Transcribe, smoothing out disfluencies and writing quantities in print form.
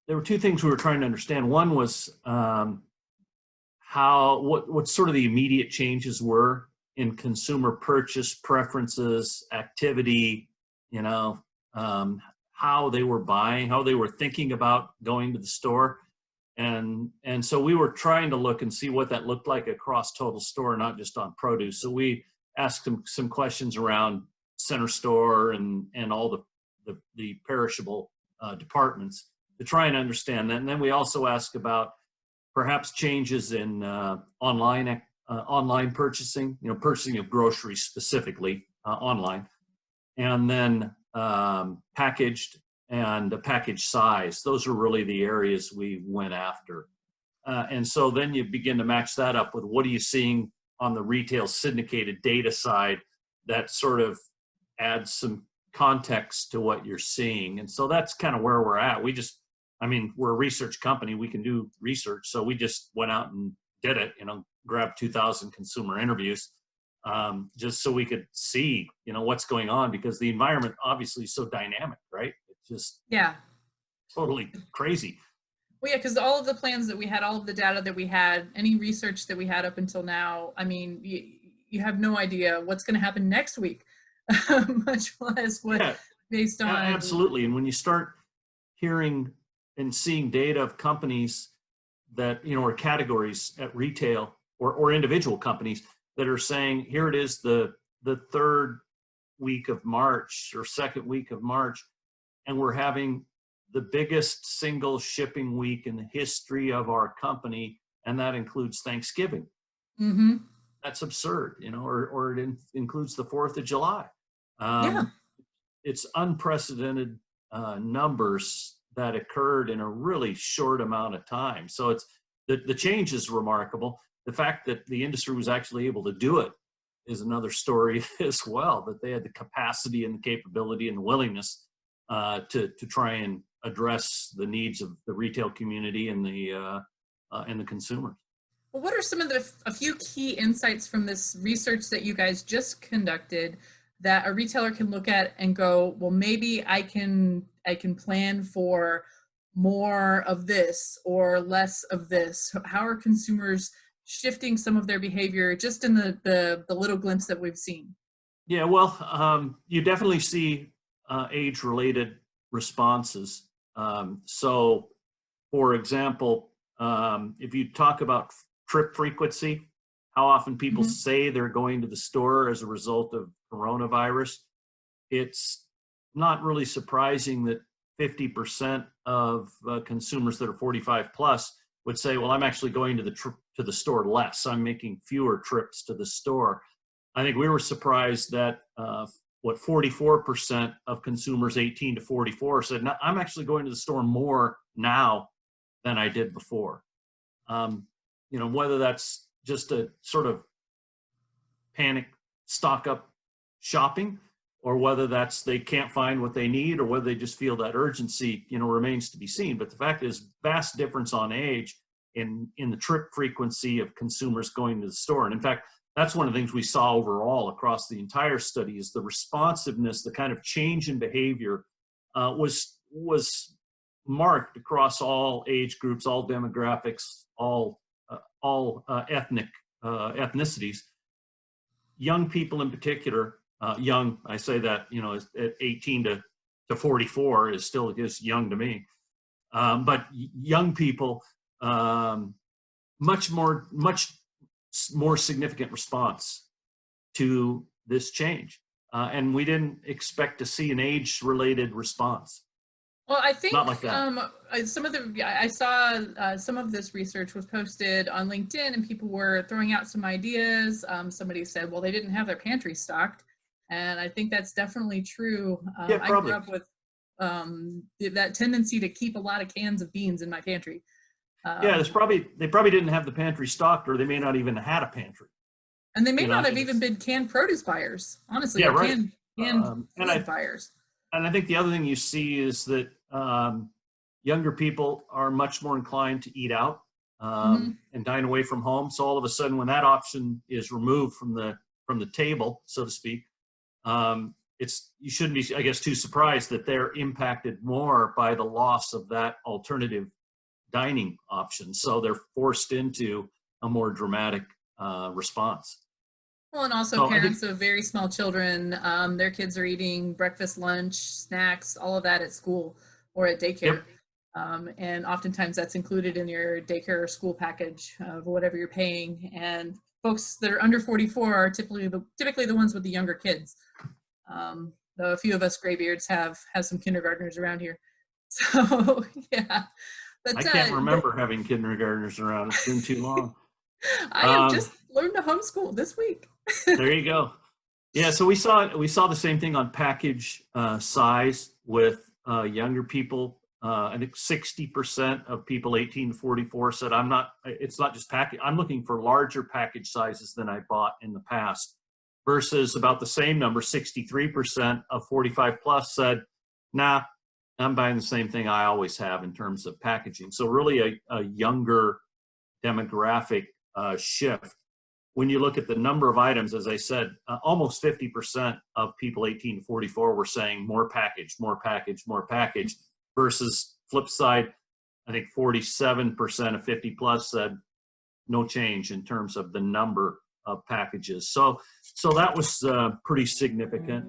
there were two things we were trying to understand. One was what sort of the immediate changes were in consumer purchase preferences, activity, you know, how they were buying, how they were thinking about going to the store. And so we were trying to look and see what that looked like across total store, not just on produce. So we asked them some questions around center store and all the perishable departments to try and understand that. And then we also asked about perhaps changes in online purchasing, you know, purchasing of groceries specifically online, and then packaged and the package size. Those are really the areas we went after. And so then you begin to match that up with what are you seeing on the retail syndicated data side that sort of adds some context to what you're seeing. And so that's kind of where we're at. We're a research company, we can do research. So we just went out and did it, you know, grabbed 2,000 consumer interviews just so we could see, you know, what's going on, because the environment obviously is so dynamic, right? It's just totally crazy. Well, yeah, because all of the plans that we had, all of the data that we had, any research that we had up until now, I mean, you have no idea what's going to happen next week, much less what based on. Absolutely. And when you start hearing and seeing data of companies that, you know, or categories at retail or individual companies that are saying, here it is, the third week of March or second week of March, and we're having the biggest single shipping week in the history of our company, and that includes Thanksgiving. Mm-hmm. That's absurd, you know, or it includes the 4th of July. It's unprecedented numbers that occurred in a really short amount of time. So it's the change is remarkable. The fact that the industry was actually able to do it is another story as well, that they had the capacity and the capability and the willingness to try and address the needs of the retail community and the consumers. Well, what are some of a few key insights from this research that you guys just conducted that a retailer can look at and go, well, maybe I can plan for more of this or less of this? How are consumers shifting some of their behavior just in the little glimpse that we've seen? Yeah, well, you definitely see age-related responses. So, for example, if you talk about trip frequency, how often people say they're going to the store as a result of coronavirus, it's not really surprising that 50% of consumers that are 45 plus would say, well, I'm actually going to the store less. I'm making fewer trips to the store. I think we were surprised that 44% of consumers 18 to 44 said, no, I'm actually going to the store more now than I did before. You know, whether that's just a sort of panic stock up shopping, or whether that's they can't find what they need, or whether they just feel that urgency, you know, remains to be seen. But the fact is, vast difference on age in the trip frequency of consumers going to the store. And in fact, that's one of the things we saw overall across the entire study is the responsiveness, the kind of change in behavior was marked across all age groups, all demographics, all ethnicities. Young people in particular, young, I say that, you know, at 18 to 44 is still just young to me. But young people, much more significant response to this change. And we didn't expect to see an age-related response. Well, I think not like that. I saw some of this research was posted on LinkedIn, and people were throwing out some ideas. Somebody said, well, they didn't have their pantry stocked. And I think that's definitely true. Yeah, I grew up with that tendency to keep a lot of cans of beans in my pantry. Yeah, they probably didn't have the pantry stocked, or they may not even have had a pantry. And they may not have even been canned produce buyers, honestly. Yeah, right. Canned food buyers. And I think the other thing you see is that younger people are much more inclined to eat out and dine away from home. So all of a sudden, when that option is removed from the table, so to speak, you shouldn't be, I guess, too surprised that they're impacted more by the loss of that alternative dining option. So they're forced into a more dramatic response. Well, and also So I think, parents of very small children, their kids are eating breakfast, lunch, snacks, all of that at school or at daycare. yep, And oftentimes that's included in your daycare or school package of whatever you're paying. And folks that are under 44 are typically the ones with the younger kids. Though a few of us graybeards have some kindergartners around here. So yeah, but I can't remember having kindergartners around. It's been too long. I have just learned to homeschool this week. There you go. Yeah, so we saw the same thing on package size with younger people. I think 60% of people 18 to 44 said, it's not just package, I'm looking for larger package sizes than I bought in the past, versus about the same number, 63% of 45 plus said, nah, I'm buying the same thing I always have in terms of packaging. So really a younger demographic shift. When you look at the number of items, as I said, almost 50% of people 18 to 44 were saying more package, more package, more package, versus flip side, I think 47% of 50 plus said no change in terms of the number of packages. So that was pretty significant.